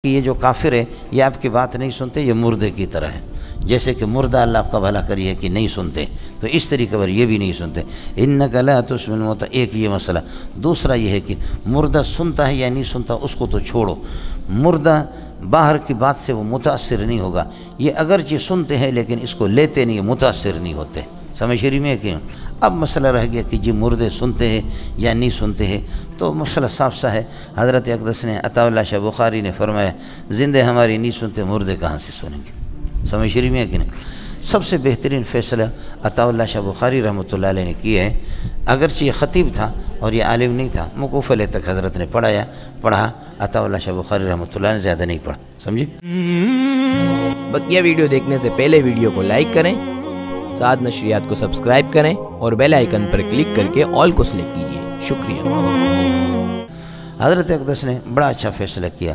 کہ یہ جو کافر ہے یہ آپ کی بات نہیں سنتے، یہ مردے کی طرح ہے، جیسے کہ مردہ اللہ آپ کا بھلا کریے کہ نہیں سنتے، تو اس طریقے پر یہ بھی نہیں سنتے۔ انک لا تسمع الموتى، ایک یہ مسئلہ۔ دوسرا یہ ہے کہ مردہ سنتا ہے یا نہیں سنتا اس کو تو چھوڑو، مردہ باہر کی بات سے وہ متاثر نہیں ہوگا، یہ اگرچہ سنتے ہیں لیکن اس کو لیتے نہیں، متاثر نہیں ہوتے۔ سمجھ رہی میں کہ اب مسئلہ رہ گیا کہ جی مردے سنتے ہیں یا نہیں سنتے ہیں، تو مسئلہ صاف سا ہے۔ حضرت اقدس نے عطا اللہ شاہ بخاری نے فرمایا زندے ہماری نہیں سنتے، مردے کہاں سے سنیں گے؟ سمجھ رہی میں کہ نہیں؟ سب سے بہترین فیصلہ عطا اللہ شاہ بخاری رحمۃ اللہ علیہ نے کیا ہے، اگرچہ یہ خطیب تھا اور یہ عالم نہیں تھا، موقوف علیہ تک حضرت نے پڑھا، عطا اللہ شاہ بخاری رحمۃ اللہ نے زیادہ نہیں پڑھا۔ سمجھے؟ بقیہ ویڈیو دیکھنے سے پہلے ویڈیو کو لائک کریں، ساتھ نشریات کو سبسکرائب کریں اور بیل آئیکن پر کلک کر کے آل کو سلیکٹ کیجیے۔ شکریہ۔ حضرت اقدس نے بڑا اچھا فیصلہ کیا،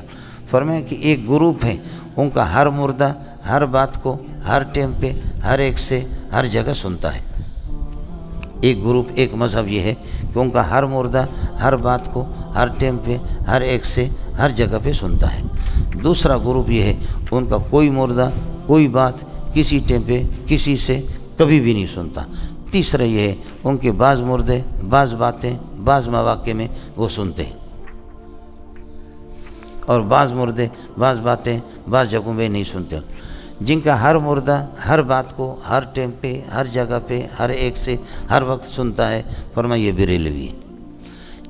فرمایا کہ ایک گروپ ہے، ان کا ہر مردہ ہر بات کو ہر ٹائم پہ ہر ایک سے ہر جگہ سنتا ہے۔ ایک گروپ، ایک مذہب یہ ہے کہ ان کا ہر مردہ ہر بات کو ہر ٹائم پہ ہر ایک سے ہر جگہ پہ سنتا ہے۔ دوسرا گروپ یہ ہے کہ ان کا کوئی مردہ کوئی بات کسی ٹائم پہ کسی سے کبھی بھی نہیں سنتا۔ تیسرا یہ ہے ان کے بعض مردے بعض باتیں بعض مواقع میں وہ سنتے ہیں، اور بعض مردے بعض باتیں بعض جگہوں میں نہیں سنتے۔ جن کا ہر مردہ ہر بات کو ہر ٹائم پہ ہر جگہ پہ ہر ایک سے ہر وقت سنتا ہے، فرمایا یہ بریلوی ہے۔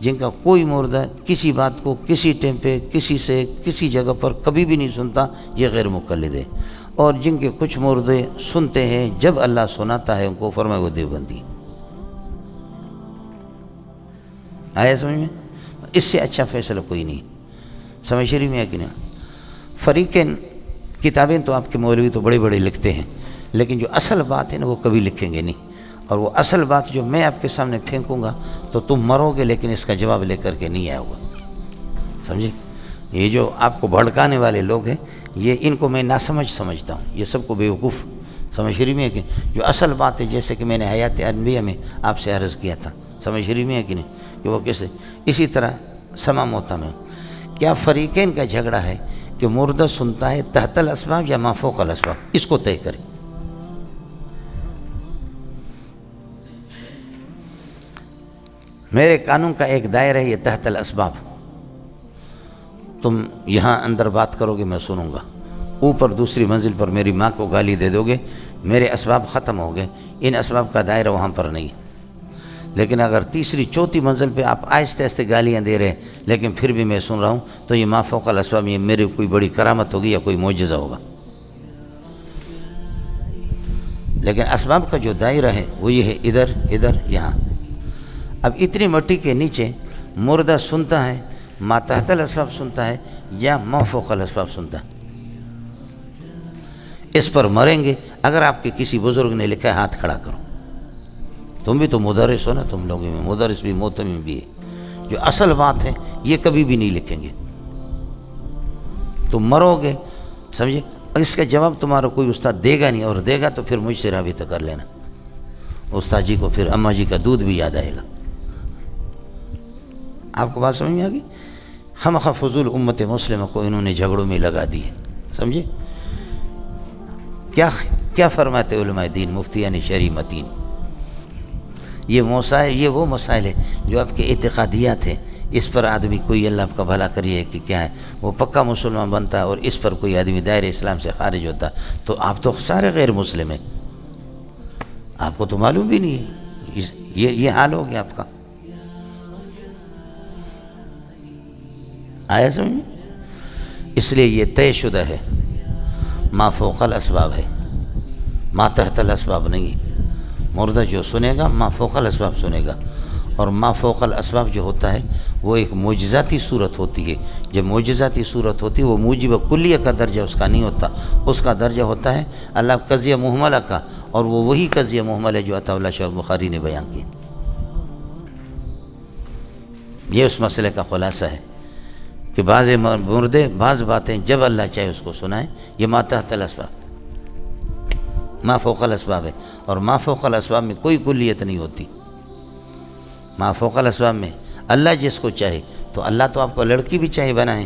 جن کا کوئی مردہ کسی بات کو کسی ٹائم پہ کسی سے کسی جگہ پر کبھی بھی نہیں سنتا، یہ غیر مقلد ہے۔ اور جن کے کچھ مردے سنتے ہیں جب اللہ سناتا ہے ان کو، فرمایا وہ دیوبندی۔ آیا سمجھ میں؟ اس سے اچھا فیصلہ کوئی نہیں۔ سمجھ رہی میں کہ نہیں؟ فریقین کتابیں تو آپ کے مولوی تو بڑے بڑے لکھتے ہیں، لیکن جو اصل بات ہے نا وہ کبھی لکھیں گے نہیں، اور وہ اصل بات جو میں آپ کے سامنے پھینکوں گا تو تم مرو گے لیکن اس کا جواب لے کر کے نہیں آئے گا۔ سمجھے؟ یہ جو آپ کو بھڑکانے والے لوگ ہیں، یہ ان کو میں ناسمجھ سمجھتا ہوں، یہ سب کو بیوقوف۔ سمجھ رہی میں کہ جو اصل بات ہے، جیسے کہ میں نے حیات انبیاء میں آپ سے عرض کیا تھا، سمجھ رہی میں کہ نہیں، کہ وہ کیسے اسی طرح سما موتا میں کیا فریقین کا جھگڑا ہے کہ مردہ سنتا ہے تحت الاسباب یا ما فوق الاسباب، اس کو طے کریں۔ میرے قانون کا ایک دائرہ ہے یہ تحت الاسباب، تم یہاں اندر بات کرو گے میں سنوں گا، اوپر دوسری منزل پر میری ماں کو گالی دے دو گے، میرے اسباب ختم ہو گئے، ان اسباب کا دائرہ وہاں پر نہیں۔ لیکن اگر تیسری چوتھی منزل پہ آپ آہستہ آہستہ گالیاں دے رہے ہیں لیکن پھر بھی میں سن رہا ہوں، تو یہ ما فوق الاسباب، یہ میرے کوئی بڑی کرامت ہوگی یا کوئی معجزہ ہوگا۔ لیکن اسباب کا جو دائرہ ہے وہ یہ ہے ادھر ادھر یہاں۔ اب اتنی مٹی کے نیچے مردہ سنتا ہے، ما تحت الاسباب سنتا ہے یا ما فوق الاسباب سنتا ہے، اس پر مریں گے۔ اگر آپ کے کسی بزرگ نے لکھا ہے ہاتھ کھڑا کرو، تم بھی تو مدرس ہو نا، تم لوگوں میں مدرس بھی محتمم بھی ہے، جو اصل بات ہے یہ کبھی بھی نہیں لکھیں گے، تم مرو گے۔ سمجھے؟ اس کا جواب تمہارا کوئی استاد دے گا نہیں، اور دے گا تو پھر مجھ سے رابطہ کر لینا، استاد جی کو پھر اماں جی کا دودھ بھی یاد آئے گا۔ آپ کو بات سمجھ میں آ گئی؟ خواہ فضول امت مسلمہ کو انہوں نے جھگڑوں میں لگا دی ہے۔ سمجھے؟ کیا فرماتے علماء دین، مفتیان شرعی متین؟ یہ وہ مسائل ہے جو آپ کے اعتقادیات ہیں، اس پر آدمی کوئی اللہ آپ کا بھلا کریے کہ کیا ہے وہ پکا مسلمان بنتا ہے، اور اس پر کوئی آدمی دائرہ اسلام سے خارج ہوتا تو آپ تو سارے غیر مسلم ہیں، آپ کو تو معلوم بھی نہیں ہے، یہ حال ہو گیا آپ کا۔ آیا سمجھ میں؟ اس لیے یہ طے شدہ ہے، ما فوق الاسباب ہے، ما تحت الاسباب نہیں۔ مردہ جو سنے گا ما فوق الاسباب سنے گا، اور ما فوق الاسباب جو ہوتا ہے وہ ایک معجزاتی صورت ہوتی ہے۔ جب معجزاتی صورت ہوتی ہے وہ موجب کلیہ کا درجہ اس کا نہیں ہوتا، اس کا درجہ ہوتا ہے اللہ قضیہ محملہ کا، اور وہ وہی قضیہ محمل ہے جو عطا اللہ شاہ بخاری نے بیان کیا۔ یہ اس مسئلے کا خلاصہ ہے کہ بعض مردے بعض باتیں جب اللہ چاہے اس کو سنائیں، یہ ما تحت الاسباب ما فوق الاسباب ہے، اور ما فوق الاسباب میں کوئی کلیت نہیں ہوتی۔ ما فوق الاسباب میں اللہ جس کو چاہے، تو اللہ تو آپ کو لڑکی بھی چاہے بنائیں،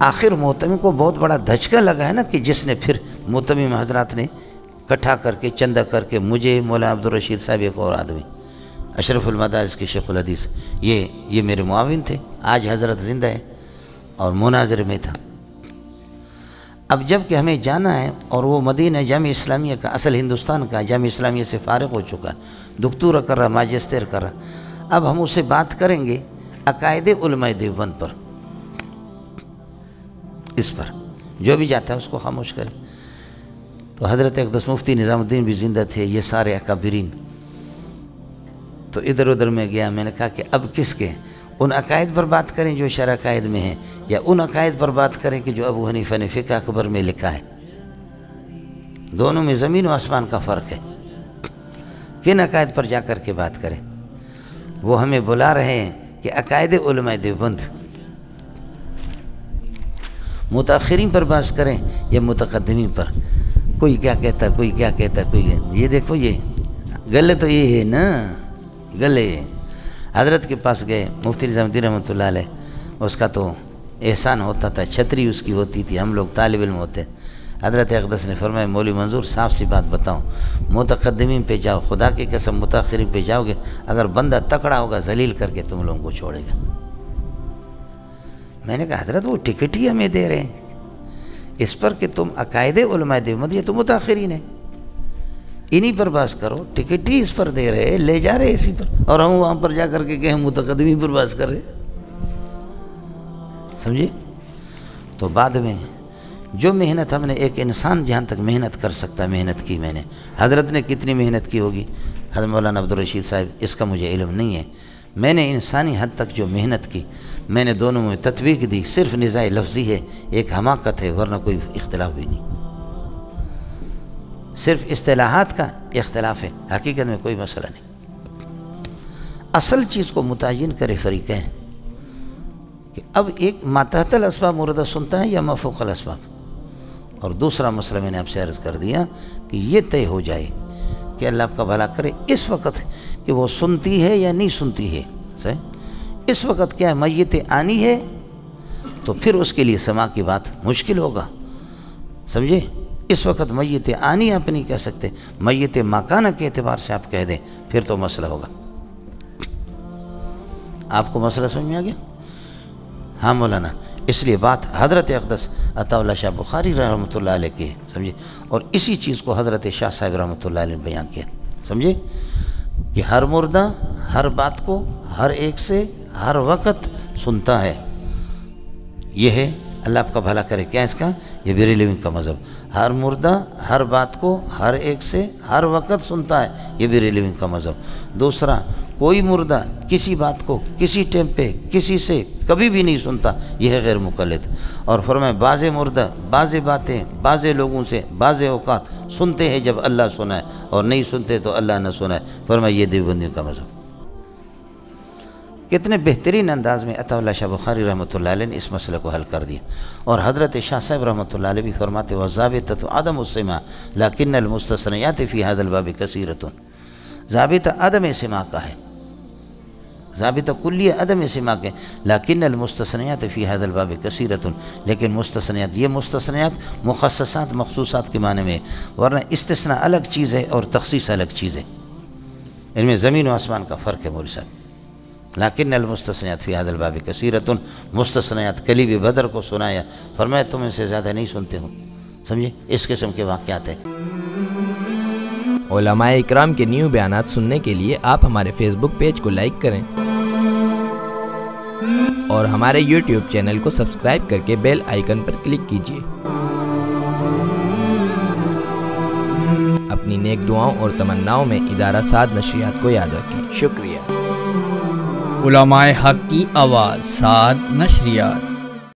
آخر محتمم کو بہت بڑا دھچکا لگا ہے نا کہ جس نے پھر محتمم حضرات نے اکٹھا کر کے چندہ کر کے مجھے، مولانا عبدالرشید صاحب، ایک اور آدمی اشرف المدارس کے شیخ الحدیث، یہ میرے معاون تھے، آج حضرت زندہ ہے اور مناظر میں تھا۔ اب جب کہ ہمیں جانا ہے اور وہ مدینہ جامعہ اسلامیہ کا، اصل ہندوستان کا جامعہ اسلامیہ سے فارغ ہو چکا، دکتورہ کر رہا، ماجسٹر کر رہا، اب ہم اس سے بات کریں گے عقائد علماء دیوبند پر، اس پر جو بھی جاتا ہے اس کو خاموش کریں۔ تو حضرت اقدس مفتی نظام الدین بھی زندہ تھے، یہ سارے اکابرین۔ تو ادھر ادھر میں گیا، میں نے کہا کہ اب کس کے، ان عقائد پر بات کریں جو شرع عقائد میں ہیں، یا ان عقائد پر بات کریں کہ جو ابو حنیفہ نے فقہ اکبر میں لکھا ہے؟ دونوں میں زمین و آسمان کا فرق ہے۔ کن عقائد پر جا کر کے بات کریں؟ وہ ہمیں بلا رہے ہیں کہ عقائد علماء دیوبند، متاخرین پر بات کریں یا متقدمین پر؟ کوئی کیا کہتا ہے، کوئی کیا کہتا ہے، کوئی یہ دیکھو، یہ گلے تو یہ ہے نا، گلے۔ حضرت کے پاس گئے، مفتی نظام الدین رحمۃ اللہ علیہ، اس کا تو احسان ہوتا تھا، چھتری اس کی ہوتی تھی، ہم لوگ طالب علم ہوتے۔ حضرت اقدس نے فرمایا، مولوی منظور صاف سی بات بتاؤں، متقدمین پہ جاؤ، خدا کی قسم متاخرین پہ جاؤ گے، اگر بندہ تکڑا ہوگا ذلیل کر کے تم لوگوں کو چھوڑے گا۔ میں نے کہا حضرت وہ ٹکٹ ہی ہمیں دے رہے ہیں اس پر کہ تم عقائد علماء دیوبند، یہ تو متاخرین ہیں، انہی پر باس کرو، ٹکٹ ہی اس پر دے رہے، لے جا رہے اسی پر، اور ہم وہاں پر جا کر کے کہ ہم متقدمین پر باس کر رہے، سمجھے؟ تو بعد میں جو محنت ہم نے، ایک انسان جہاں تک محنت کر سکتا محنت کی میں نے، حضرت نے کتنی محنت کی ہوگی، حضرت مولانا عبدالرشید صاحب، اس کا مجھے علم نہیں ہے، میں نے انسانی حد تک جو محنت کی، میں نے دونوں میں تطبیق دی، صرف نزاع لفظی ہے، ایک حماقت ہے، ورنہ کوئی اختلاف بھی نہیں، صرف اصطلاحات کا اختلاف ہے، حقیقت میں کوئی مسئلہ نہیں۔ اصل چیز کو متعین کرے فریقین کہ اب ایک ما تحت الاسباب مردہ سنتا ہے یا ما فوق الاسباب، اور دوسرا مسئلہ میں نے آپ سے عرض کر دیا کہ یہ طے ہو جائے کہ اللہ آپ کا بھلا کرے اس وقت کہ وہ سنتی ہے یا نہیں سنتی ہے، صحیح؟ اس وقت کیا ہے، میت آنی ہے تو پھر اس کے لیے سماع کی بات مشکل ہوگا، سمجھے؟ اس وقت میت آنی آپ نہیں کہہ سکتے، میت مکانہ کے اعتبار سے آپ کہہ دیں، پھر تو مسئلہ ہوگا۔ آپ کو مسئلہ سمجھ میں آ گیا؟ ہاں مولانا، اس لیے بات حضرت اقدس عطا اللہ شاہ بخاری رحمۃ اللہ علیہ کی ہے، سمجھے؟ اور اسی چیز کو حضرت شاہ صاحب رحمۃ اللہ علیہ نے بیان کیا، سمجھے؟ کہ ہر مردہ ہر بات کو ہر ایک سے ہر وقت سنتا ہے، یہ ہے اللہ آپ کا بھلا کرے، کیا اس کا؟ یہ بریلوی کا مذہب، ہر مردہ ہر بات کو ہر ایک سے ہر وقت سنتا ہے، یہ بریلوی کا مذہب۔ دوسرا، کوئی مردہ کسی بات کو کسی ٹائم پہ کسی سے کبھی بھی نہیں سنتا، یہ ہے غیر مقلد۔ اور فرمائے بعض مردہ بعض باتیں بعض لوگوں سے بعض اوقات سنتے ہیں جب اللہ سنائے، اور نہیں سنتے تو اللہ نہ سنائے، فرمائے یہ دیوبندیوں کا مذہب۔ کتنے بہترین انداز میں عطا اللہ شاہ بخاری رحمۃ اللہ علیہ نے اس مسئلے کو حل کر دیا۔ اور حضرت شاہ صاحب رحمۃ اللہ علیہ بھی فرماتے وَالضابطۃ عدم السماع لكن المستثنیات فی هذا الباب کثیرۃ، ضابطہ عدم سماع کا ہے، ضابطہ کلیہ عدم سماع کے، لیکن المستثنیات فی هذا الباب کثیرۃ، لیکن مستثنیات، یہ مستثنیات مخصصات مخصوصات کے معنی میں، ورنہ استثناء الگ چیز ہے اور تخصیص الگ چیز ہے، ان میں زمین و آسمان کا فرق ہے مولوی صاحب۔ لیکن المستثنیات فی هذا الباب کثیرۃ، مستثنیات کلیب بدر کو سنایا، فرمایا تم ان سے زیادہ نہیں سنتے ہو، سمجھے؟ اس قسم کے واقعات ہیں۔ علماء اکرام کے نیو بیانات سننے کے لیے آپ ہمارے فیس بک پیج کو لائک کریں اور ہمارے یوٹیوب چینل کو سبسکرائب کر کے بیل آئیکن پر کلک کیجیے۔ اپنی نیک دعاؤں اور تمناؤں میں ادارہ سعد نشریات کو یاد رکھیں۔ شکریہ۔ علماء حق کی آواز، سعد نشریات۔